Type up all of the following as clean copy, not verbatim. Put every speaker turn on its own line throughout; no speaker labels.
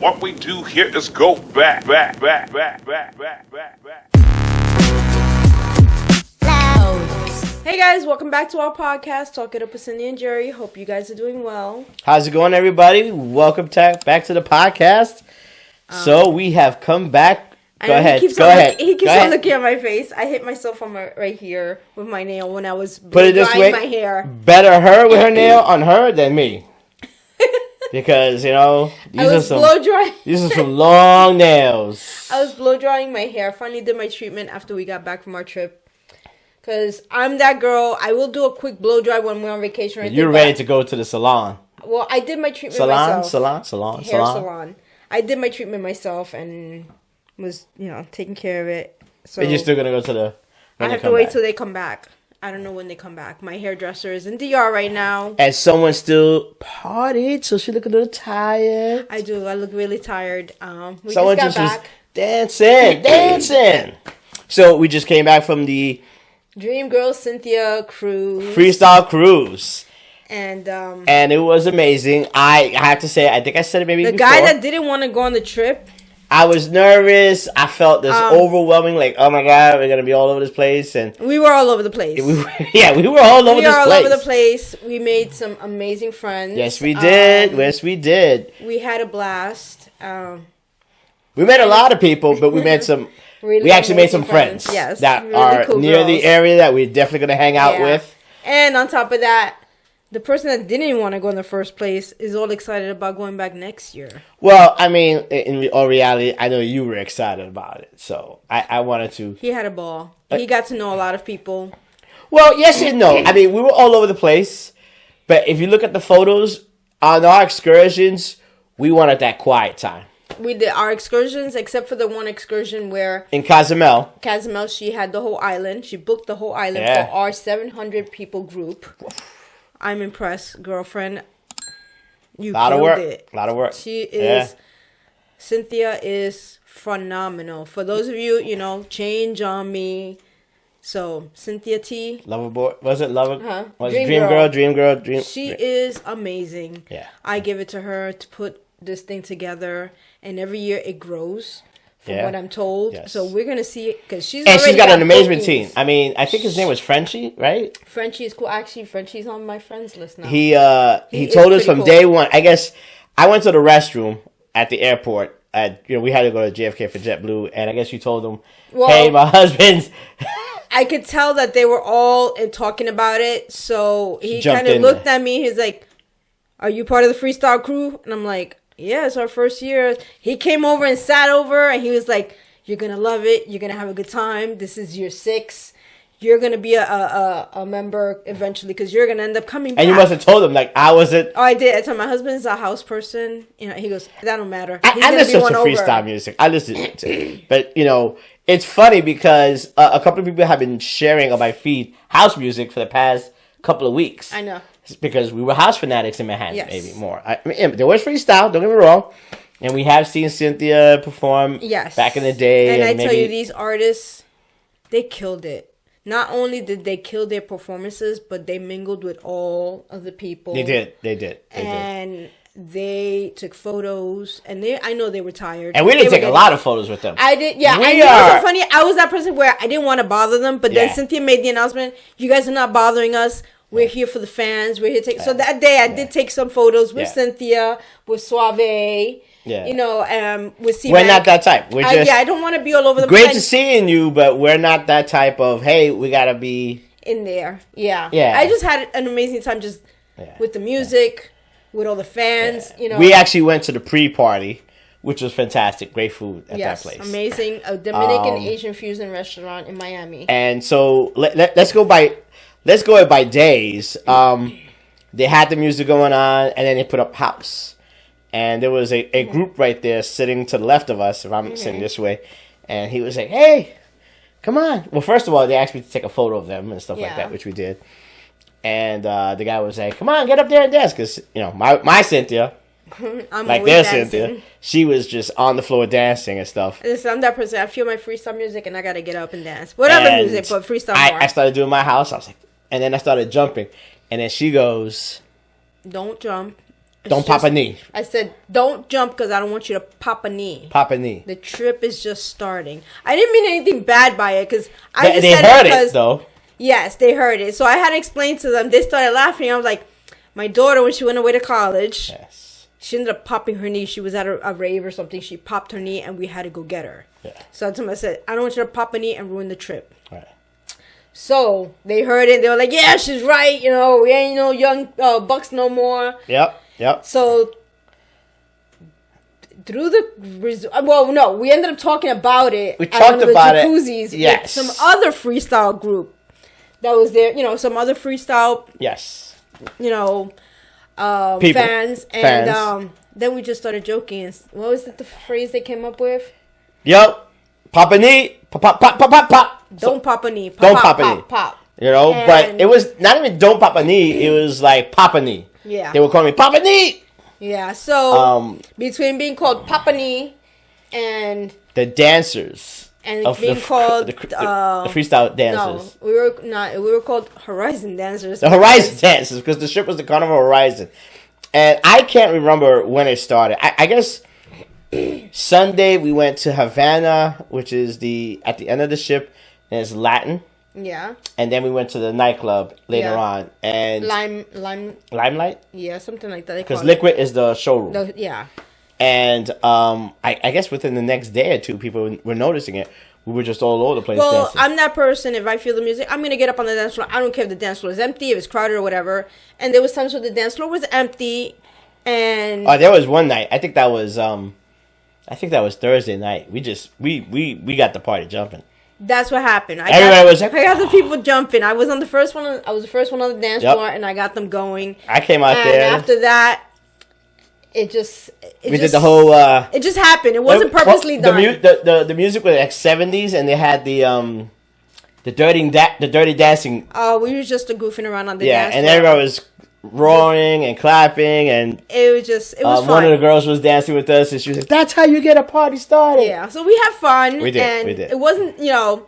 What we do here is go back.
Hey guys, welcome back to our podcast, Talk It Up with Cynthia and Jerry. Hope you guys are doing well.
How's it going, everybody? Welcome back to the podcast. So we have come back. Go ahead.
He keeps on looking at my face. I hit myself on right here with my nail when I was drying my hair.
Better her with her nail on her than me. Because, these are some long nails.
I was blow drying my hair. Finally did my treatment after we got back from our trip. Because I'm that girl. I will do a quick blow dry when we're on vacation.
You're ready to go to the salon.
Well, I did my treatment myself.
Salon.
I did my treatment myself and was, taking care of it. So
but you're still going to go to the...
I have to wait till they come back. I don't know when they come back. My hairdresser is in DR right now.
And someone still partied, so she look a little tired.
I do. I look really tired.
Someone just got back. Dancing. So we just came back from the
Dreamgirl Cynthia cruise.
Freestyle cruise.
And
it was amazing. I have to say, I think I said it maybe before.
The guy that didn't want to go on the trip.
I was nervous. I felt this overwhelming, like, oh my God, we're going to be all over this place. And
we were all over the place.
we were all over the place.
We made some amazing friends.
Yes, we did.
We had a blast.
We met a lot of people, but we met some... we actually made some friends that really are cool near the area that we're definitely going to hang out with. And
on top of that, the person that didn't even want to go in the first place is all excited about going back next year.
Well, I mean, in all reality, I know you were excited about it. So I wanted to...
He had a ball. He got to know a lot of people.
Well, yes and no. I mean, we were all over the place. But if you look at the photos, on our excursions, we wanted that quiet time.
We did our excursions, except for the one excursion where...
In Cozumel,
she had the whole island. She booked the whole island for our 700 people group. I'm impressed, girlfriend. You killed it.
A lot of work.
Cynthia is phenomenal. For those of you, change on me. So, Cynthia T.
Loverboy. Was it Lover?
Huh?
Was Dreamgirl.
She is amazing.
Yeah.
I give it to her to put this thing together. And every year it grows. From what I'm told.
Yes.
So we're going to see it. Because she's
got an amazing team. I mean, I think his name was Frenchie, right?
Frenchie is cool. Actually, Frenchie's on my friends list now.
He told us from day one. I guess I went to the restroom at the airport. We had to go to JFK for JetBlue. And I guess you told them, hey, my husband's...
I could tell that they were all talking about it. So he kind of looked at me. He's like, are you part of the Freestyle crew? And I'm like... Yeah, it's our first year. He came over and sat over, and he was like, you're going to love it. You're going to have a good time. This is year 6. You're going to be a member eventually because you're going to end up coming back.
And you must have told him, like, I wasn't.
Oh, I did. I told my husband's a house person. He goes, that don't matter.
I listen to freestyle music. I listen to it. But, it's funny because a couple of people have been sharing on my feed house music for the past couple of weeks.
I know.
Because we were house fanatics in Manhattan, maybe more. I mean, there was freestyle, don't get me wrong. And we have seen Cynthia perform back in the day.
And I tell you, these artists, they killed it. Not only did they kill their performances, but they mingled with all of the people.
They did.
And they took photos. And I know they were tired.
And we didn't take a lot of photos with them.
I did, yeah. It was so funny. I was that person where I didn't want to bother them. But then Cynthia made the announcement, you guys are not bothering us. We're here for the fans. We're here to take... So that day, I did take some photos with Cynthia, with Suave, with C-Mac.
We're not that type. We're just...
I don't want to be all over the place.
Great to seeing you, but we're not that type of, hey, we got to be...
In there. Yeah. I just had an amazing time just with the music, with all the fans,
We actually went to the pre-party, which was fantastic. Great food at that place.
Amazing. A Dominican Asian fusion restaurant in Miami.
And so let's go by days. They had the music going on, and then they put up house. And there was a group right there sitting to the left of us, if I'm sitting this way. And he was like, hey, come on. Well, first of all, they asked me to take a photo of them and stuff like that, which we did. And the guy was like, come on, get up there and dance. Because, my Cynthia, like their Cynthia, she was just on the floor dancing and stuff.
Listen, I'm that person. I feel my freestyle music, and I got to get up and dance. Whatever music, but freestyle more.
I started doing my house. I was like, and then I started jumping. And then she goes,
don't jump.
Don't pop a knee.
I said, don't jump because I don't want you to pop a knee.
Pop a knee.
The trip is just starting. I didn't mean anything bad by it because
They heard it, though.
Yes, they heard it. So I had to explain to them. They started laughing. I was like, my daughter, when she went away to college, she ended up popping her knee. She was at a rave or something. She popped her knee, and we had to go get her. Yeah. So I told them, I said, I don't want you to pop a knee and ruin the trip. Right. So they heard it. They were like, yeah, she's right. You know, we ain't no young bucks no more.
Yep.
So through we ended up talking about it.
We talked about it.
With some other freestyle group that was there. You know, some other freestyle.
Yes.
You know, fans. And then we just started joking. And what was the phrase they came up with?
Yep. Pop a knee. Pop.
Don't pop a knee.
Don't pop a knee. Pop. You know, but it was not even don't pop a knee. It was like pop a knee.
Yeah.
They would call me Papa Knee.
Yeah. So between being called Papa Knee and
the dancers
and being called
the freestyle dancers.
No, we were called Horizon dancers.
The Horizon dancers, because the trip was the Carnival Horizon, and I can't remember when it started. I guess Sunday we went to Havana, which is at the end of the ship, and it's Latin.
Yeah. And
then we went to the nightclub later on, and Limelight.
Yeah, something like that.
Because Liquid is the showroom.
Yeah.
And I guess within the next day or two, people were noticing it. We were just all over the place.
Well,
dancing.
I'm that person. If I feel the music, I'm gonna get up on the dance floor. I don't care if the dance floor is empty, if it's crowded or whatever. And there was times where the dance floor was empty, and
there was one night. I think that was Thursday night. We got the party jumping.
That's what happened. I got the people jumping. I was the first one on the dance floor, and I got them going.
I came out there.
And after that, it just
did the whole.
It just happened. It wasn't purposely done.
The music was like 70s, and they had the dirty dancing.
Oh, we were just goofing around on the dance floor.
And everybody was roaring and clapping, and it was fun. One of the girls was dancing with us, and she was like, "That's how you get a party started."
Yeah, so we had fun.
We did.
It wasn't, it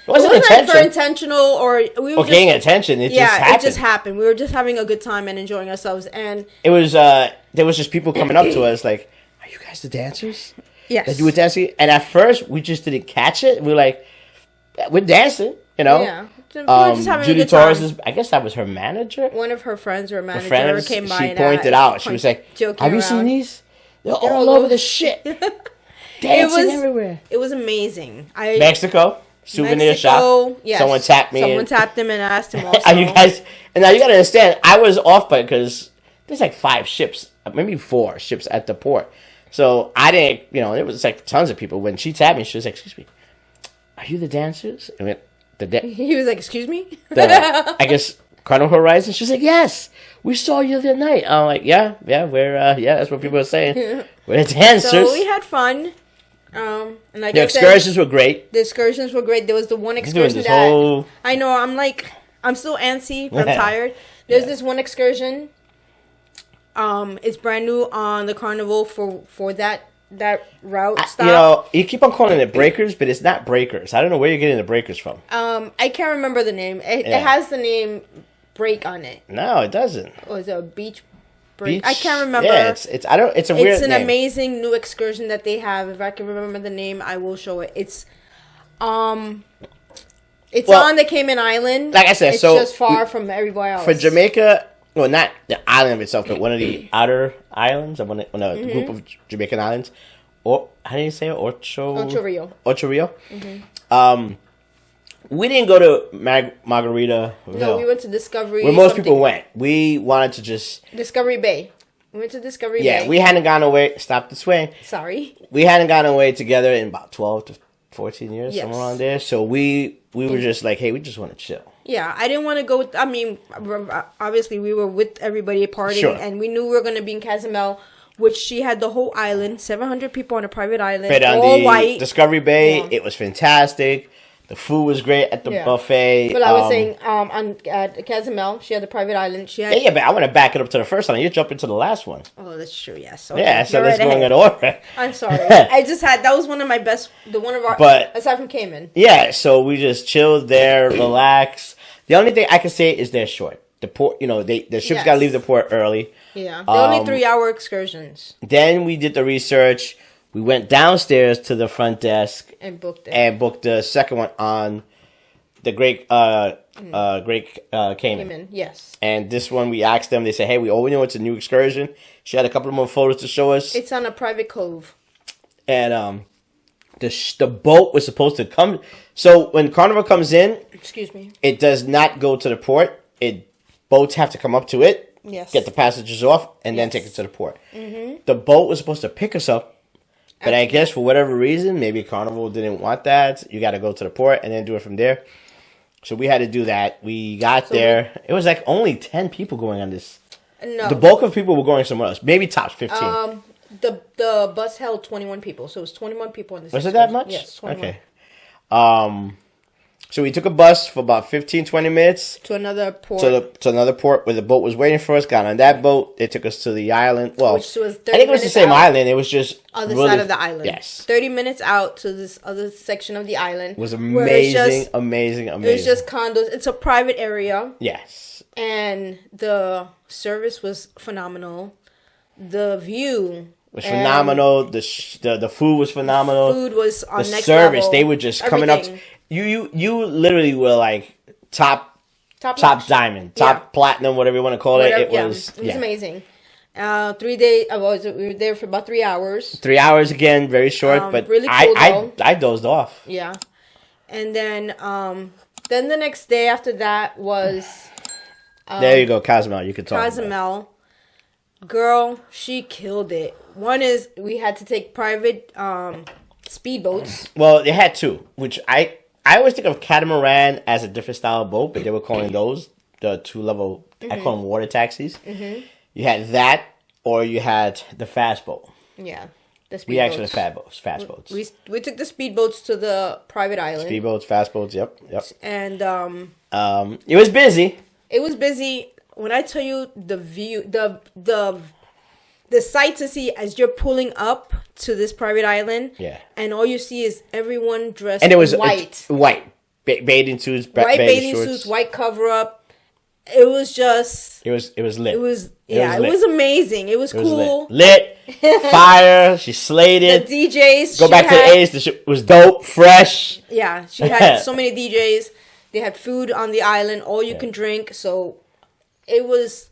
wasn't
for intentional or we were
getting attention. It
just happened. We were just having a good time and enjoying ourselves, and
it was there was just people coming up to us like, "Are you guys the dancers?"
Yes.
That you were dancing, and at first we just didn't catch it. We were like, "We're dancing,"
Yeah. Just having
Judy
a good time.
Torres, I guess that was her manager.
One of her friends or manager came by.
She pointed out. She was like, "Have you seen these? They're all over the shit, dancing everywhere."
It was amazing.
Mexico souvenir shop.
Yes.
Someone tapped me.
Someone tapped him and asked him. Also.
Are you guys? And now you gotta understand. I was off by because there's like 5 ships, maybe 4 ships at the port. So I didn't. It was like tons of people. When she tapped me, she was like, "Excuse me, are you the dancers?" I mean,
he was like, "Excuse me."
I guess Carnival Horizon. She's like, "Yes, we saw you the other night." I'm like, "Yeah, we're that's what people are saying. We're the dancers."
So we had fun. And like
the excursions were great.
The excursions were great. There was the one excursion that I know. I'm still antsy. But I'm tired. There's this one excursion. It's brand new on the Carnival for that route stop.
You keep on calling it breakers, but it's not breakers. I don't know where you're getting the breakers from.
I can't remember the name. It has the name break on it.
No, it doesn't.
Or is it a beach break? I can't remember.
Yeah, it's a weird name.
It's an amazing new excursion that they have. If I can remember the name, I will show it. It's on the Cayman Island.
Like I said,
it's just far from everywhere else.
For Jamaica, well, not the island itself, but one of the outer islands, the group of Jamaican islands. Or how do you say it? Ocho Rio. Mm-hmm. We didn't go to Margarita.
No, we went to Discovery.
Where most people went. We wanted to just
Discovery Bay. We went to Discovery Bay.
Yeah, we hadn't gone away. Stop the swing.
Sorry.
We hadn't gone away together in about 12 to 14 years, somewhere around there. So we were just like, hey, we just want to chill.
Yeah, I didn't want to go. I mean, obviously we were with everybody partying, and we knew we were going to be in Cozumel, which she had the whole island, 700 people on a private island,
but on
all
the
white.
Discovery Bay, it was fantastic. The food was great at the buffet.
But I was saying, at Cozumel, she had the private island. She had
but I want to back it up to the first one. You jump into the last one.
Oh, that's true. Yes. Okay.
Yeah, so let's go in order.
I'm sorry. That was one of my best. Aside from Cayman.
Yeah, so we just chilled there, relaxed. The only thing I can say is they're short. the port. You know, the ships
Yes.
got to leave the port early.
Yeah, they're only 3-hour excursions.
Then we did the research. We went downstairs to the front desk
And booked it.
and booked the second one on the Great Cayman.
Cayman, yes.
And this one, we asked them. They said, "Hey, we know it's a new excursion." She had a couple more photos to show us.
It's on a private cove.
And the boat was supposed to come. So when Carnival comes in,
Excuse me.
it does not go to the port. Boats have to come up to it,
Yes.
get the passengers off, and then
Yes.
take it to the port. The boat was supposed to pick us up, but I guess for whatever reason, maybe Carnival didn't want that. You got to go to the port and then do it from there. So we had to do that. We got there. It was like only 10 people going on this.
No.
The bulk of people were going somewhere else. Maybe tops 15.
The bus held 21 people, so it was 21 people on this.
Was it that much?
Yes, 21.
Okay. So we took a bus for about 15, 20 minutes
To another port.
to another port where the boat was waiting for us. Got on that boat. They took us to the island. Well,
Which was 30
I think it was the
minutes
same
out.
island. It was just
Other
really,
side of the island.
Yes.
30 minutes out to this other section of the island.
It was
where it's
amazing,
just-
amazing.
It was just condos. It's a private area.
Yes.
And the service was phenomenal. The view
It was phenomenal. The food was phenomenal.
Food was on
the
next
service,
level.
they were just coming up.
Everything.
You literally were like top
notch.
diamond, top platinum, whatever you want to call it. It was
amazing. 3 days. We were there for about 3 hours.
3 hours again, very short, but
really cool,
I dozed off.
Yeah, and then the next day after that was
There you go, Cozumel. You could talk.
Cozumel. Girl, she killed it. One is we had to take private speedboats.
Well, they had two, which I always think of catamaran as a different style of boat, but they were calling those the 2-level. I call them water taxis. You had that, or you had the fast boat.
Yeah, the speedboats.
We actually had fast boats.
We took the speedboats to the private island.
Speedboats, fast boats. Yep.
And
it was busy.
it was busy. When I tell you the view, the sight to see as you're pulling up to this private island,
Yeah.
and all you see is everyone dressed
And it was
white,
bathing suits,
white bathing
shorts.
suits, white cover up. It was just,
It was lit.
it was
lit.
amazing. It was
It was
cool.
lit. Fire. She slayed
The
it.
DJs.
Go
she
back to
had-
the A's. The shit was dope, fresh.
Yeah, she had so many DJs. They had food on the island, all you can drink. So it was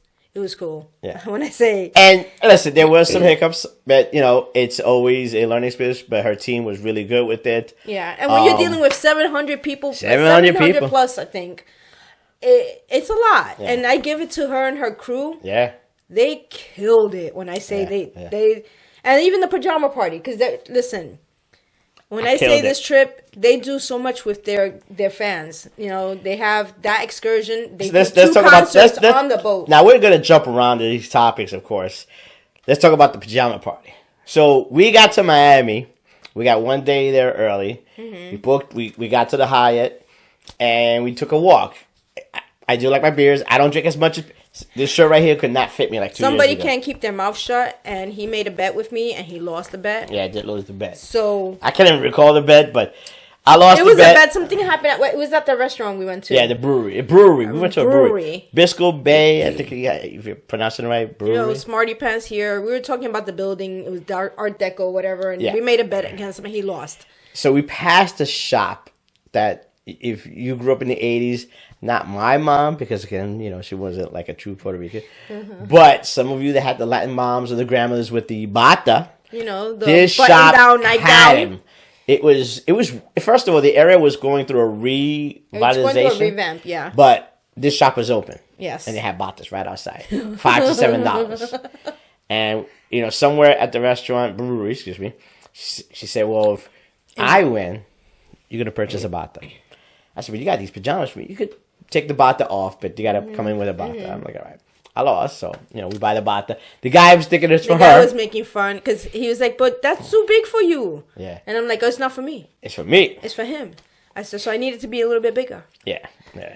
cool.
Yeah.
When I say,
And listen, there were some hiccups, but it's always a learning experience. But her team was really good with it.
yeah, and when you're dealing with 700 people,
700 people.
plus, I think it's a lot.
Yeah.
And I give it to her and her crew.
Yeah.
They killed it. When I say they, and even the pajama party, because listen. When I say
killed
this
it.
trip, they do so much with their fans. They have that excursion. They
Let's
do two
talk about
concerts on the boat.
Now we're gonna jump around to these topics, of course. Let's talk about the pajama party. So we got to Miami. We got one day there early. We booked. We got to the Hyatt, and we took a walk. I do like my beers. I don't drink as much. This shirt right here could not fit me like 2
Somebody
years ago.
can't keep their mouth shut, and he made a bet with me, and he lost the bet.
Yeah, I did lose the bet.
So
I can't even recall the bet, but I lost
it
the
was
bet.
a bet. Something happened. It was at the restaurant we went to.
Yeah, the brewery. We went to a brewery.
brewery.
Bisco Bay, I think if you're pronouncing it right, brewery.
Smarty Pants here. We were talking about the building. It was Art Deco, whatever, and
Yeah.
we made a bet against him, and he lost.
So we passed a shop that if you grew up in the 80s, not my mom, because again, she wasn't like a true Puerto Rican, but some of you that had the Latin moms or the grandmothers with the bata,
The
this
button
shop
down, nightgown.
him. It was first of all, the area was going through a revitalization.
It's going to a revamp, yeah.
But this shop was open.
Yes.
And they had batas right outside. $5 to $7. And, somewhere at the restaurant, brewery, excuse me, she said, well, if I win, you're going to purchase a bata. I said, well, you got these pajamas for me. You could take the bata off, but you got to come in with a bata. I'm like, all right. I lost, so, we buy the bata. The guy was thinking it's for
The guy
her.
was making fun because he was like, but that's too big for you.
Yeah.
And I'm like, oh, it's not for me.
It's for me.
It's for him. I said, so I need it to be a little bit bigger.
Yeah.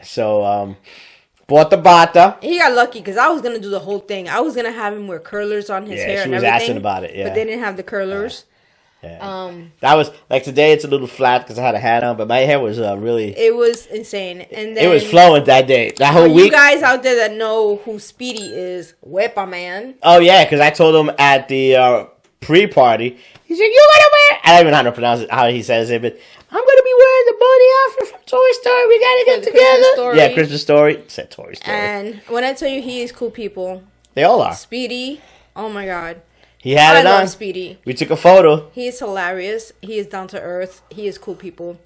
So, bought the bata.
He got lucky because I was going to do the whole thing. I was going to have him wear curlers on his hair
she
and
was
everything.
asking about it, yeah.
But they didn't have the curlers.
Yeah. That was like today. It's a little flat because I had a hat on, but my hair was really.
It was insane, and then
it was flowing that day. That whole week.
You guys out there that know who Speedy is, Wepa man.
Oh yeah, because I told him at the pre-party. He's like, "You gotta wear." I don't even know how to pronounce it. How he says it, but I'm gonna be wearing the bunny outfit from Toy Story. We gotta get together. Yeah, Christmas Story. It said Toy Story.
And when I tell you, he is cool people.
They all are.
Speedy. Oh my god.
He had it on.
I love Speedy.
We took a photo.
He is hilarious. He is down to earth. He is cool people.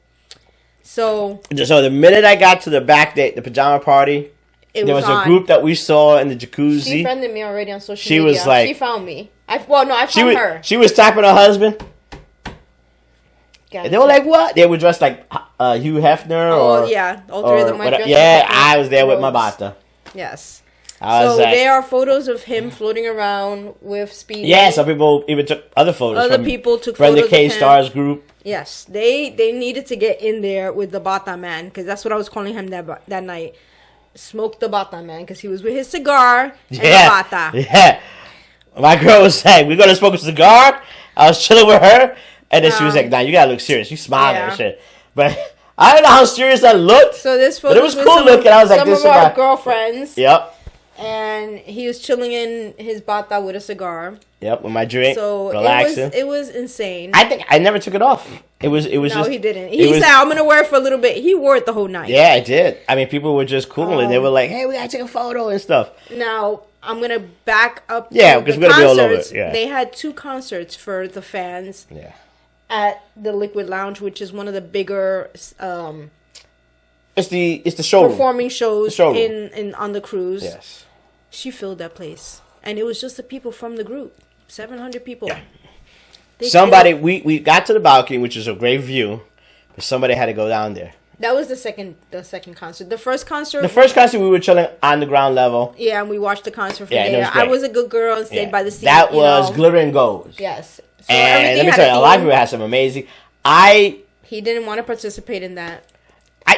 So
the minute I got to the back day, the pajama party, there was a group that we saw in the jacuzzi.
She friended me already on social
media.
She
was like,
she found me. I found her.
She was tapping her husband. And they were like, what? They were dressed like Hugh Hefner.
Oh, yeah. All three of them were dressed
yeah, I was there with my bata.
Yes.
So
there are photos of him floating around with Speedy.
Yeah, some people even took other photos.
Other people took
from
photos
the K-Stars group.
Yes, they needed to get in there with the Bata Man, because that's what I was calling him that night. Smoke the Bata Man, because he was with his cigar and the Bata.
Yeah. My girl was like, we're going to smoke a cigar. I was chilling with her. And then she was like, nah, you got to look serious. You smiling and shit. But I don't know how serious I looked.
So this photo,
but it was cool looking. I was like,
this is our girlfriends.
Yep.
And he was chilling in his bata with a cigar.
Yep, with my drink.
So
relaxing.
It was insane.
I think I never took it off. It was
no,
just.
He didn't. He said, I'm gonna wear it for a little bit. He wore it the whole night.
Yeah, I did. I mean, people were just cool and they were like, hey, we gotta take a photo and stuff.
Now I'm gonna back up.
Yeah, because we're gonna be all over it. Yeah.
They had 2 concerts for the fans.
Yeah.
At the Liquid Lounge, which is one of the bigger.
It's the showroom.
Performing shows
showroom.
in on the cruise.
Yes.
She filled that place, and it was just the people from the group, 700 people.
Yeah. Somebody we got to the balcony, which is a great view, but somebody had to go down there.
That was the second concert. The first concert
we were chilling on the ground level.
Yeah, and we watched the concert from
there.
I was a good girl and stayed by the seat.
That was Glitter and Gold.
Yes. So
and let me tell you, a lot of people had some amazing.
He didn't want to participate in that.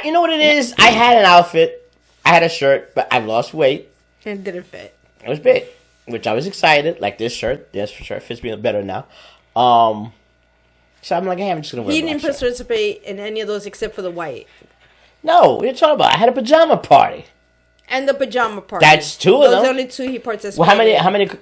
You know what it is? I had an outfit, I had a shirt, but I lost weight.
It didn't fit.
It was big, which I was excited. Like this shirt, this shirt fits me better now. So I'm like, hey, I'm just gonna wear.
He didn't participate in any of those except for the white.
No, what are you talking about? I had a pajama party.
And the pajama party.
That's 2 of them.
Those are only 2 he participated.
Well,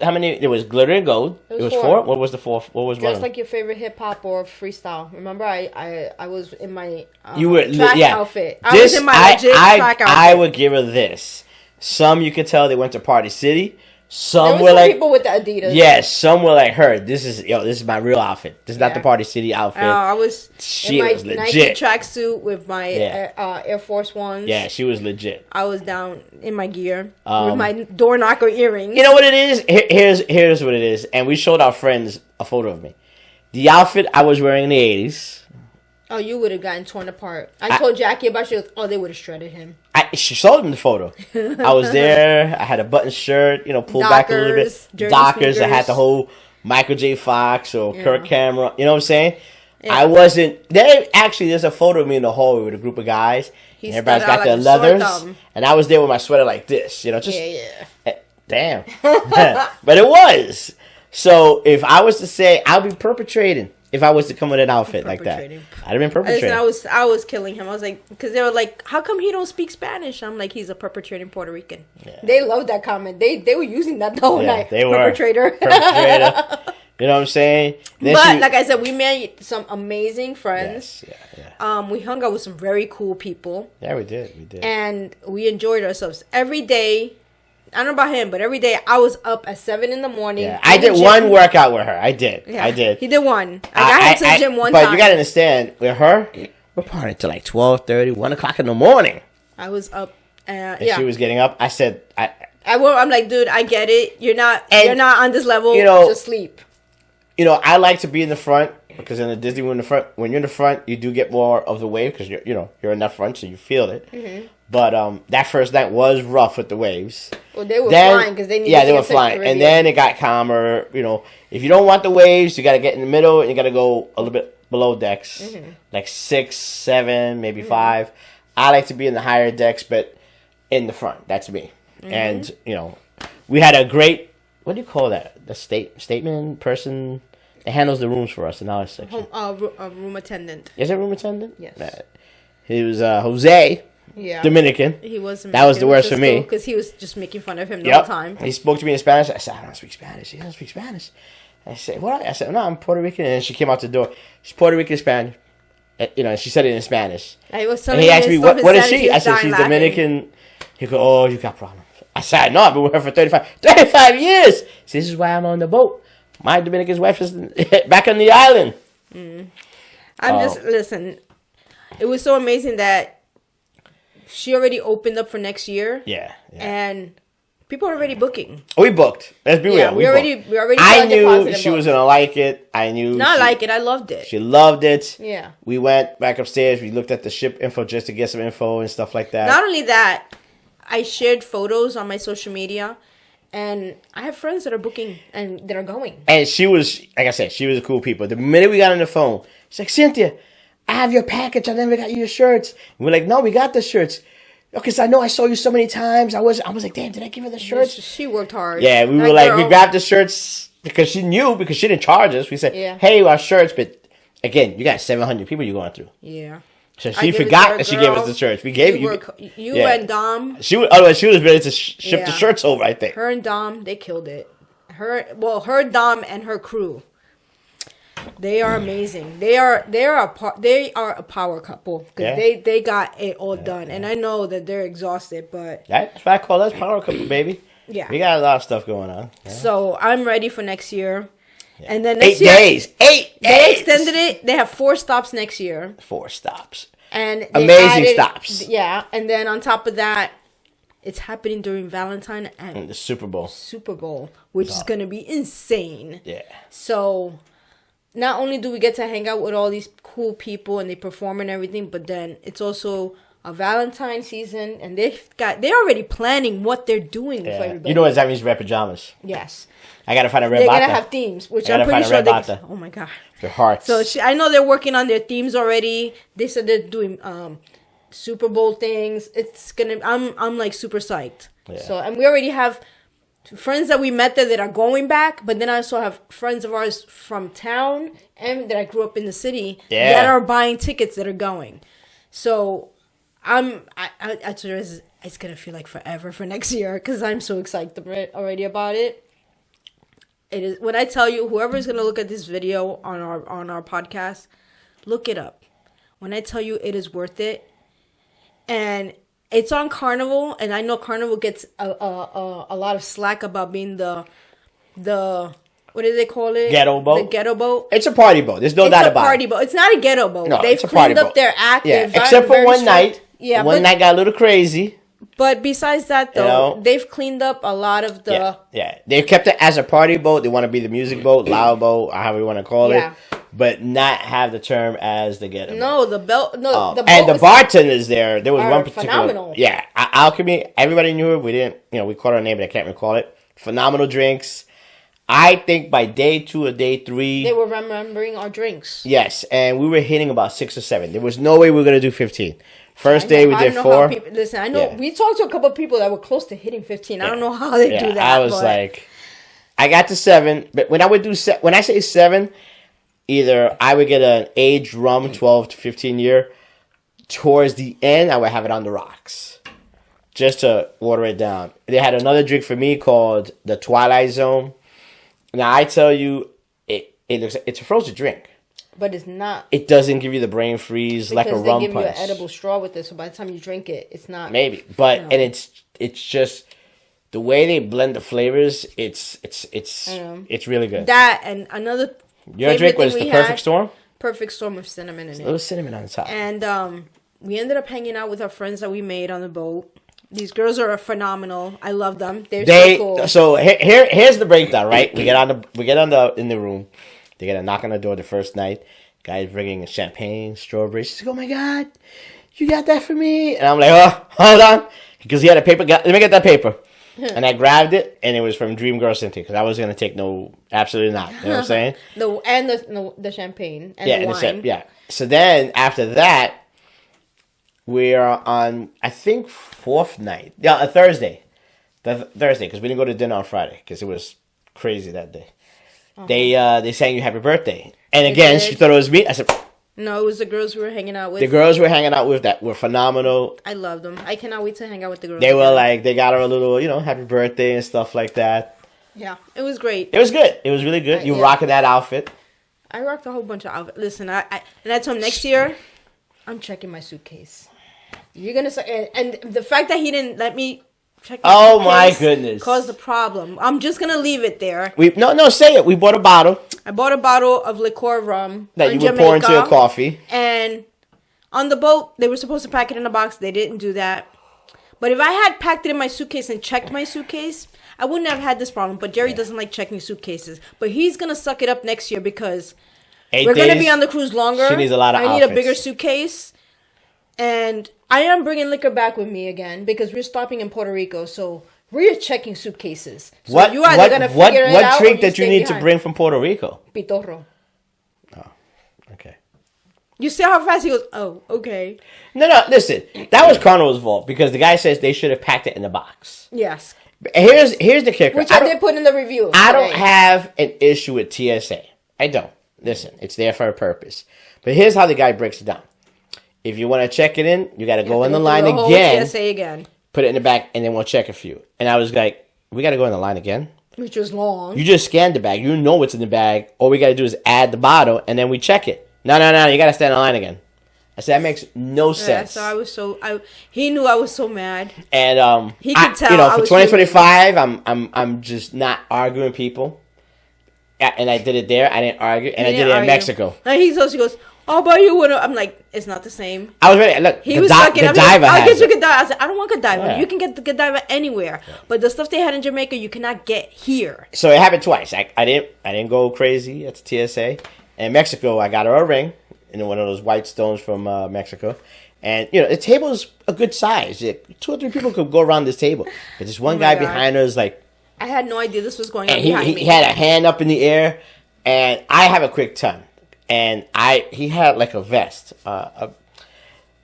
how many? There was Glitter and Gold. It was 4. What was the 4th? What was one?
Just like your favorite hip hop or freestyle. Remember, I was in my
track
outfit. I was in my legit track outfit.
I would give her this. Some you could tell they went to Party City. Some
there
were like
people with the Adidas.
Yes, some were like her. This is my real outfit. This is not the Party City outfit.
I was
she
in my
was legit.
Nike tracksuit with my Air Force Ones.
Yeah, she was legit.
I was down in my gear with my door knocker earrings.
You know what it is? Here's what it is. And we showed our friends a photo of me. The outfit I was wearing in the 80s.
Oh, you would have gotten torn apart. I told Jackie about she goes, oh, they would have shredded him.
She showed him the photo. I was there. I had a button shirt, pulled back a little bit. Dockers. I had the whole Michael J. Fox or Kirk Cameron. You know what I'm saying? Yeah. I wasn't. There's a photo of me in the hallway with a group of guys. And everybody's got their leathers. And I was there with my sweater like this. Damn. But it was. So if I was to say, I'll be perpetrating. If I was to come with an outfit like that, I'd have been perpetrating.
I was killing him. I was like, because they were like, how come he don't speak Spanish? I'm like, he's a perpetrating Puerto Rican. Yeah. They loved that comment. They were using that the whole night.
They were.
Perpetrator.
You know what I'm saying?
Like I said, we made some amazing friends. Yes, yeah. We hung out with some very cool people.
Yeah, we did.
And we enjoyed ourselves. Every day, I don't know about him, but every day I was up at 7 in the morning.
Yeah. I did one workout with her. I did.
Yeah,
I did.
He did one. I got him to the gym one
time.
But
you got to understand, with her, we're partying till like 12:30, 1 o'clock in the morning.
I was up.
And she was getting up. I said,
I'm like, dude, I get it. You're not on this level. Just sleep.
I like to be in the front because in the Disney, when you're in the front, you do get more of the wave because you're in that front, so you feel it. Mm-hmm. But that first night was rough with the waves.
Well, they were flying because they needed to
they were flying, and then it got calmer. If you don't want the waves, you got to get in the middle and you got to go a little bit below decks, like 6, 7, maybe 5. I like to be in the higher decks, but in the front. That's me. And we had a great. What do you call that? The statement person. It handles the rooms for us in our section.
Room attendant.
Is it room attendant?
Yes.
He was Jose.
Yeah.
Dominican.
He was Dominican.
That was the worst for me.
Because he was just making fun of him the whole time.
He spoke to me in Spanish. I said, I don't speak Spanish. He doesn't speak Spanish. I said, what? I said, no, I'm Puerto Rican. And then she came out the door. She's Puerto Rican Spanish. You know, she said it in Spanish.
I was
and he asked me, what is she? I said, she's Dominican. He goes, oh, you got problems. I said, no, I've been with her for 35 years. So this is why I'm on the boat. My Dominican wife is back on the island.
Listen, it was so amazing that she already opened up for next year.
Yeah.
And people are already booking.
We booked. Let's be real.
We already.
I knew she was gonna like it. I knew.
Not like it. I loved it.
She loved it.
Yeah.
We went back upstairs. We looked at the ship info just to get some info and stuff like that.
Not only that, I shared photos on my social media, and I have friends that are booking and that are going.
And she was, like I said, she was a cool people. The minute we got on the phone, she's like, Cynthia, I have your package. I never got you your shirts. And we're like, no, we got the shirts. Because I know I saw you so many times. I was like, damn, did I give her the shirts?
She worked hard.
Yeah, we were like, we grabbed the shirts because she knew, because she didn't charge us. We said, hey, our shirts. But again, you got 700 people you're going through.
Yeah.
So she forgot that she gave us the shirts. We gave you.
You and Dom.
Otherwise, she was ready to ship the shirts over, I think.
Her and Dom, they killed it. Her, Dom, and her crew. They are amazing. They are a power couple because they got it all done. And I know that they're exhausted, but
that's why I call us power couple, baby.
Yeah,
we got a lot of stuff going on. Yeah.
So I'm ready for next year.
Yeah.
And then next
8 days. 8 days.
They extended it. They have 4 stops next year.
4 stops.
And
amazing stops.
Yeah, and then on top of that, it's happening during Valentine and
the Super Bowl.
Which is gonna be insane.
Yeah.
So not only do we get to hang out with all these cool people and they perform and everything, but then it's also a Valentine season, and they're already planning what they're doing for everybody.
You know what that means? Red pajamas.
Yes.
I gotta find a red
They're
bata.
gonna have themes, which I'm pretty sure they. Oh my god.
Their hearts.
So I know they're working on their themes already. They said they're doing Super Bowl things. It's gonna. I'm like super psyched. Yeah. So, and we already have friends that we met there that are going back, but then I also have friends of ours from town and that I grew up in the city that are buying tickets that are going. So I it's gonna feel like forever for next year because I'm so excited already about it. It is, when I tell you, whoever is gonna look at this video on our podcast, look it up. When I tell you, it is worth it, and it's on Carnival, and I know Carnival gets a lot of slack about being the what do they call it?
Ghetto boat.
The ghetto boat.
It's a party boat. There's no doubt about it. It's a party
boat. It's not a ghetto boat.
No,
they've
it's a party
cleaned up
boat.
their act.
Yeah, except for one night.
Yeah,
one night got a little crazy.
But besides that, though, they've cleaned up a lot of the.
Yeah, they've kept it as a party boat. They want to be the music boat, loud boat, however you want to call it, but not have the term as the ghetto.
No, the boat. No, the boat.
And the bartenders there. There was one particular.
Phenomenal.
Yeah, Alchemy. Everybody knew her. We didn't. We called her name, but I can't recall it. Phenomenal drinks. I think by day 2 or day 3,
they were remembering our drinks.
Yes, and we were hitting about 6 or 7. There was no way we were gonna do 15. First day we did 4.
Listen, I know we talked to a couple of people that were close to hitting 15. I don't know how they do that.
I was like, I got to 7, but when I would do when I say 7, either I would get an aged rum, 12 to 15 year. Towards the end, I would have it on the rocks, just to water it down. They had another drink for me called the Twilight Zone. Now I tell you, it's a frozen drink.
But it's not.
It doesn't give you the brain freeze like a rum punch. Because they give you
an edible straw with it, so by the time you drink it, it's not.
Maybe, but and it's just the way they blend the flavors. It's really good.
That and another.
Your drink was the Perfect Storm.
Perfect Storm with cinnamon in it.
A little cinnamon on the top.
And we ended up hanging out with our friends that we made on the boat. These girls are phenomenal. I love them. They're so cool.
So here's the breakdown. Right, we get in the room. They get a knock on the door the first night. Guy's bringing champagne, strawberries. She's like, "Oh my god, you got that for me?" And I'm like, "Oh, hold on," because he had a paper. Let me get that paper. And I grabbed it, and it was from Dreamgirl Cynthia, because I was gonna take absolutely not. You know what I'm saying?
the champagne and the wine.
So then after that, we're on I think 4th night. Yeah, a Thursday. Thursday, because we didn't go to dinner on Friday because it was crazy that day. they sang you happy birthday. And again, she thought it was me. I said,
no, it was the girls we were hanging out with.
The girls we were hanging out with that were phenomenal.
I love them. I cannot wait to hang out with the girls.
They were like, they got her a little, happy birthday and stuff like that.
Yeah, it was great.
It was good. It was really good. You rocking that outfit. I
rocked a whole bunch of outfits. Listen, I told him next year, I'm checking my suitcase. You're gonna say, and the fact that he didn't let me check.
My goodness!
Caused a problem. I'm just gonna leave it there.
Say it. We bought a bottle.
I bought a bottle of liqueur rum
that you would pour into your coffee.
And on the boat, they were supposed to pack it in a box. They didn't do that. But if I had packed it in my suitcase and checked my suitcase, I wouldn't have had this problem. But Jerry doesn't like checking suitcases. But he's going to suck it up next year because we're going to be on the cruise longer.
She needs a lot of
I need a bigger suitcase. And I am bringing liquor back with me again because we're stopping in Puerto Rico. So we're checking suitcases. So
what drink that you need to bring from Puerto Rico?
Pitorro.
Oh, okay.
You see how fast he goes, oh, okay.
No, listen. That was Carnival's fault because the guy says they should have packed it in the box.
Yes.
Here's the kicker.
Which I did put in the review.
I don't have an issue with TSA. I don't. Listen, it's there for a purpose. But here's how the guy breaks it down. If you want to check it in, you got to go in the line again.
TSA again.
Put it in the back, and then we'll check it for you. And I was like, we got to go in the line again?
Which was long.
You just scanned the bag. You know what's in the bag. All we got to do is add the bottle, and then we check it. No. You got to stand in line again. I said, that makes no sense.
So he knew I was so mad.
And
he could tell.
For 2025, I'm just not arguing people. And I did it there. I didn't argue. And I did it in Mexico.
And he goes, oh, but you would have. I'm like, it's not the same.
I was ready. Look,
he was sucking.
I'll get
you Godiva. I said, I don't want Godiva.
Yeah.
You can get the Godiva anywhere. Yeah. But the stuff they had in Jamaica, you cannot get here.
So it happened twice. I didn't go crazy at the TSA. In Mexico, I got her a ring. One of those white stones from Mexico. And, the table is a good size. 2 or 3 people could go around this table. But this one guy behind her is like...
I had no idea this was going on
behind me. He had a hand up in the air. And I have a quick tongue. And he had like a vest. Not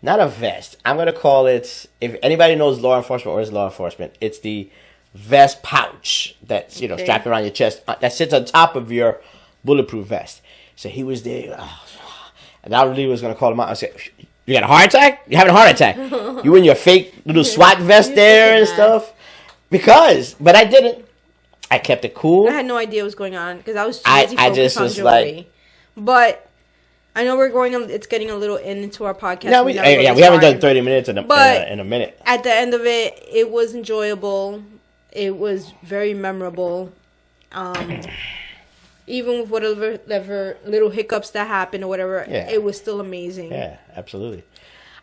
a vest. I'm going to call it... If anybody knows law enforcement or is law enforcement, it's the vest pouch that's, strapped around your chest. That sits on top of your bulletproof vest. So he was there... And I really was going to call him out and say, you got a heart attack? You're having a heart attack. You in your fake little SWAT vest there and stuff? But I didn't. I kept it cool.
I had no idea what was going on because I was too busy focused on jewelry. But I know it's getting a little into our podcast.
No, we haven't done 30 minutes in a minute.
At the end of it, it was enjoyable. It was very memorable. Even with whatever little hiccups that happened or whatever, it was still amazing.
Yeah, absolutely.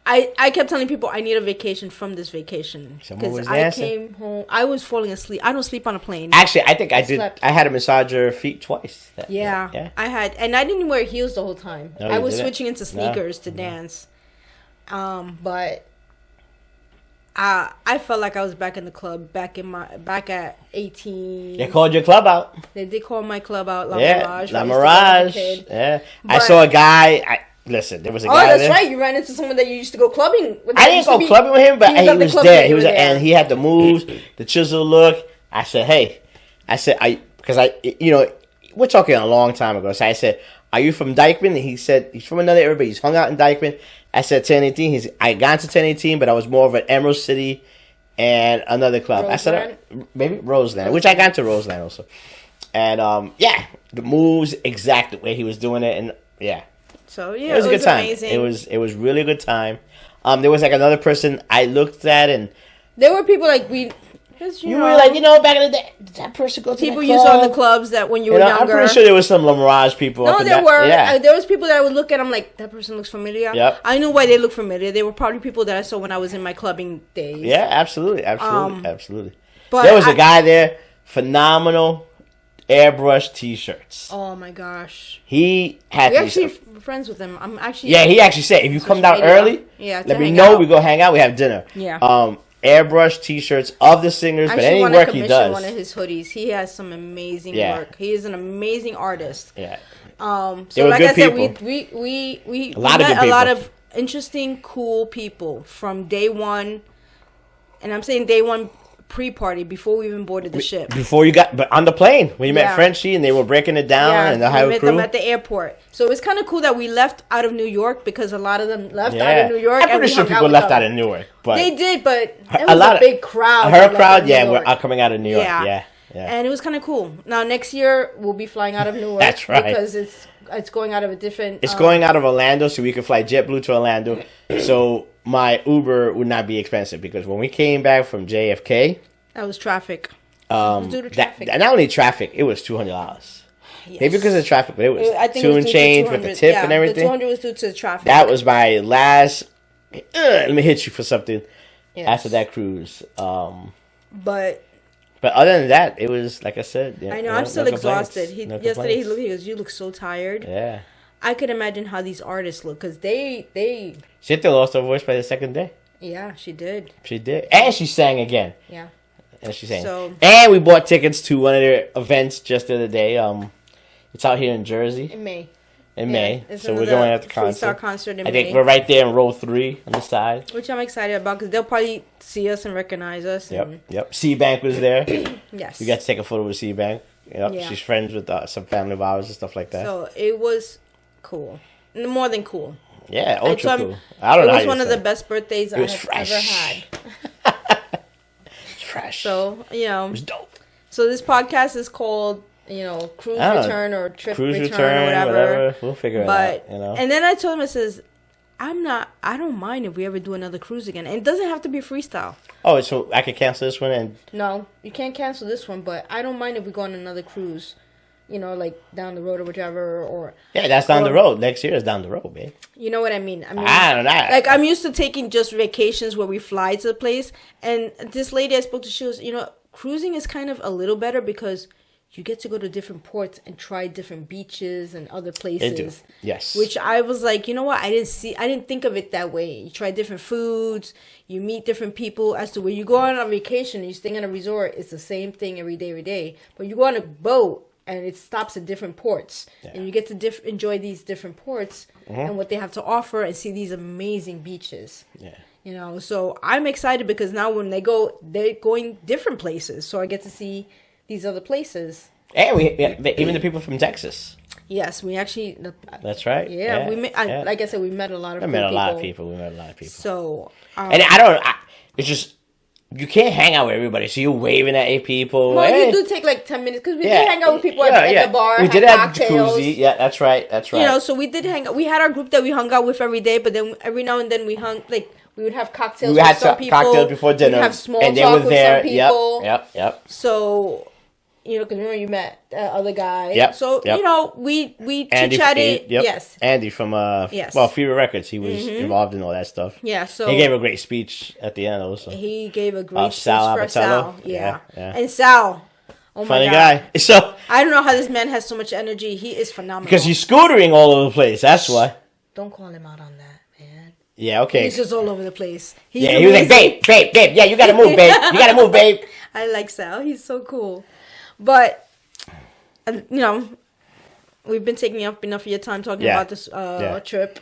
I kept telling people I need a vacation from this vacation because I came home. I was falling asleep. I don't sleep on a plane.
Actually, I think I did. I had to massage your feet twice.
Yeah, I had, and I didn't wear heels the whole time. I was switching into sneakers to dance. But I felt like I was back in the club, back at 18.
They called your club out.
They did call my club out,
Mirage. La Mirage. Yeah. But I saw a guy. Listen, there was a guy.
Oh, that's right. You ran into someone that you used to go clubbing with.
I didn't go clubbing with him, but he was there. He was there. And he had the moves, the chisel look. I said, hey. Because we're talking a long time ago. So I said, are you from Dykeman? And he said, he's from another area, but he's hung out in Dykeman. I said 1018. I got to 1018, but I was more of an Emerald City and another club.
Roseland?
I said, maybe Roseland, which I got to Roseland also. And, the moves exactly the way he was doing it. And, yeah.
So, yeah,
it was a good time.
Amazing.
It was really a good time. There was, like, another person I looked at, and...
There were people, like, you
were like, back in the day, did that person go to
people
that
you saw in the clubs that when you were younger.
I'm pretty sure there was some La Mirage people.
No, there were.
Yeah.
There was people that I would look at. I'm like, that person looks familiar.
Yep.
I knew why they looked familiar. They were probably people that I saw when I was in my clubbing days.
Yeah, absolutely. Absolutely.
But
there was a guy there, phenomenal airbrush T-shirts.
Oh, my gosh.
He had
We're actually friends with him. I'm actually...
Yeah, he actually said, if you come down early, let me know. We go hang out. We have dinner.
Yeah.
Airbrush T-shirts of the singers, but any work he does.
One of his hoodies. He has some amazing work. He is an amazing artist.
Yeah.
So like I said, we met a lot of interesting, cool people from day one, and I'm saying day one pre-party before we even boarded the ship.
Before you got, but on the plane when you met Frenchie and they were breaking it down and the Highway
met
crew.
them at the airport. So it's kind of cool that we left out of New York because a lot of them left out of New York.
I'm pretty sure people left out of Newark, but
they did. But it was a big crowd.
Her crowd, we're coming out of New York. Yeah.
And it was kind of cool. Now next year we'll be flying out of Newark.
That's right.
Because it's going out of a different.
It's going out of Orlando, so we could fly JetBlue to Orlando. So my Uber would not be expensive because when we came back from JFK,
that was traffic. It was due to traffic.
Not only traffic, it was $200. Yes. Maybe because of traffic, but it was two and change with the tip and everything.
The $200 was due to traffic.
That was my last. Let me hit you for something. Yes. After that cruise, but other than that, it was like I said.
I know I'm still exhausted. Yesterday he goes, "You look so tired."
Yeah.
I could imagine how these artists look because they.
Cynthia lost her voice by the second day.
Yeah, she did.
She did, and she sang again.
Yeah.
And she sang. And we bought tickets to one of their events just the other day. It's out here in Jersey.
In May.
So we're going at the concert.
Freestyle concert in
I think
May.
we're right there in row 3 on the side.
Which I'm excited about because they'll probably see us and recognize us.
Yep. C-Bank was there.
Yes.
We got to take a photo with C-Bank. Yep. Yeah. She's friends with some family of ours and stuff like that.
So it was cool. More than cool.
Yeah, ultra cool. I don't know.
It was one of the best birthdays I have ever had.
Fresh.
So,
it was dope.
So this podcast is called, Cruise Return or Trip Return or whatever.
We'll figure it out,
And then I told him, I says, I don't mind if we ever do another cruise again. And it doesn't have to be freestyle.
Oh, so I could cancel this one and...
No, you can't cancel this one, but I don't mind if we go on another cruise. Like down the road or whichever, or... Yeah,
that's down the road. Next year is down the road, babe.
You know what I mean?
I don't know.
Like, I'm used to taking just vacations where we fly to the place. And this lady I spoke to, she was, cruising is kind of a little better because you get to go to different ports and try different beaches and other places.
They do. Yes.
Which I was like, you know what? I didn't think of it that way. You try different foods. You meet different people. As to where you go on a vacation and you stay in a resort, it's the same thing every day. But you go on a boat, and it stops at different ports. Yeah. And you get to enjoy these different ports and what they have to offer and see these amazing beaches. Yeah. So I'm excited because now when they go, they're going different places. So I get to see these other places.
And even the people from Texas.
Yes, we actually...
That's right.
Yeah. Like I said, we met a lot of people.
We met a lot of people.
So...
and it's just... You can't hang out with everybody, so you're waving at people.
Well, you do take like 10 minutes because we did hang out with people at the bar. We did have jacuzzi.
Yeah, that's right.
So we did hang out. We had our group that we hung out with every day, but then every now and then we would have cocktails with some people.
Cocktails before dinner.
We'd have small talk with some people.
Yep.
So... because remember you met the other guy.
Yep.
So, we chit-chatted. Yes.
Andy from, Fever Records. He was involved in all that stuff.
Yeah, so...
He gave a great speech at the end also.
He gave a great speech
Sal
for Sal.
Yeah.
And Sal, oh my God.
Funny guy. So...
I don't know how this man has so much energy. He is phenomenal.
Because he's scootering all over the place. That's why.
Don't call him out on that, man.
Yeah, okay.
He's just all over the place.
He was like, babe. Yeah, you gotta move, babe. You gotta move, babe.
I like Sal. He's so cool. But, we've been taking up enough of your time talking about this trip.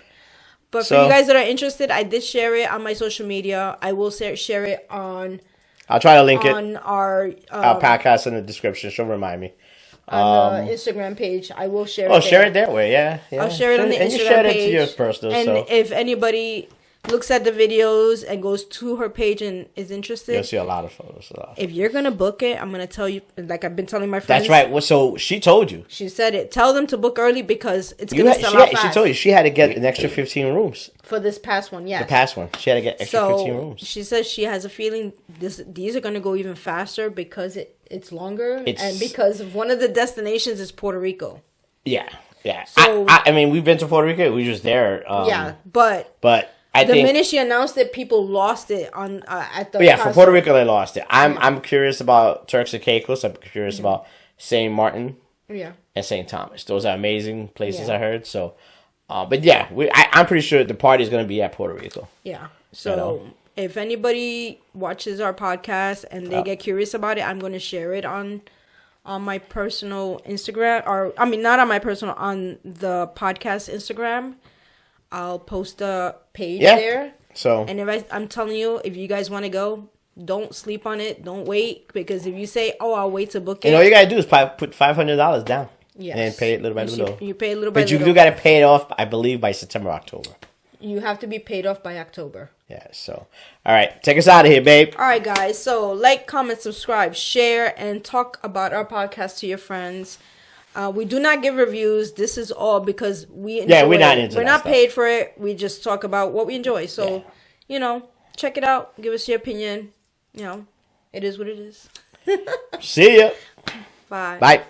But for you guys that are interested, I did share it on my social media. I will share it on...
I'll try to link it
on our
podcast in the description. She'll remind me.
On the Instagram page. I will share it.
Oh, share it that way, yeah.
I'll share it on the Instagram page. And you share it to yours personal. And if anybody... looks at the videos and goes to her page and is interested.
You'll see a lot of photos.
If you're going to book it, I'm going to tell you, like I've been telling my friends.
That's right. Well, so she told you.
She said it. Tell them to book early because it's going to sell out fast.
She told you she had to get an extra 15 rooms.
For this past one, yes.
The past one. She had to get extra 15 rooms.
She says she has a feeling these are going to go even faster because it's longer. And because of one of the destinations is Puerto Rico.
Yeah. So, I mean, we've been to Puerto Rico. We were just there. But... the minute
she announced it, people lost it on at the.
For Puerto Rico, they lost it. I'm curious about Turks and Caicos. I'm curious about St. Martin.
Yeah.
And St. Thomas. Those are amazing places. I heard. So, but yeah, I'm pretty sure the party is going to be at Puerto Rico.
Yeah. So if anybody watches our podcast and they get curious about it, I'm going to share it on my personal Instagram, not on my personal, on the podcast Instagram. I'll post a page there.
So,
and I'm telling you, if you guys want to go, Don't sleep on it. Don't wait, because if you say, "Oh, I'll wait to book it,"
all you gotta do is put $500 down.
Yes.
And then pay it little by little.
You pay it little by
little. But
little.
you do gotta pay it off, I believe, by September, October.
You have to be paid off by October.
Yeah, so. All right, take us out of here, babe.
All right, guys. So, like, comment, subscribe, share, and talk about our podcast to your friends. We do not give reviews. This is all because we enjoy
we're not into
We're
that
not
stuff.
paid for it. We just talk about what we enjoy. So, check it out. Give us your opinion. It is what it is.
See ya.
Bye.
Bye.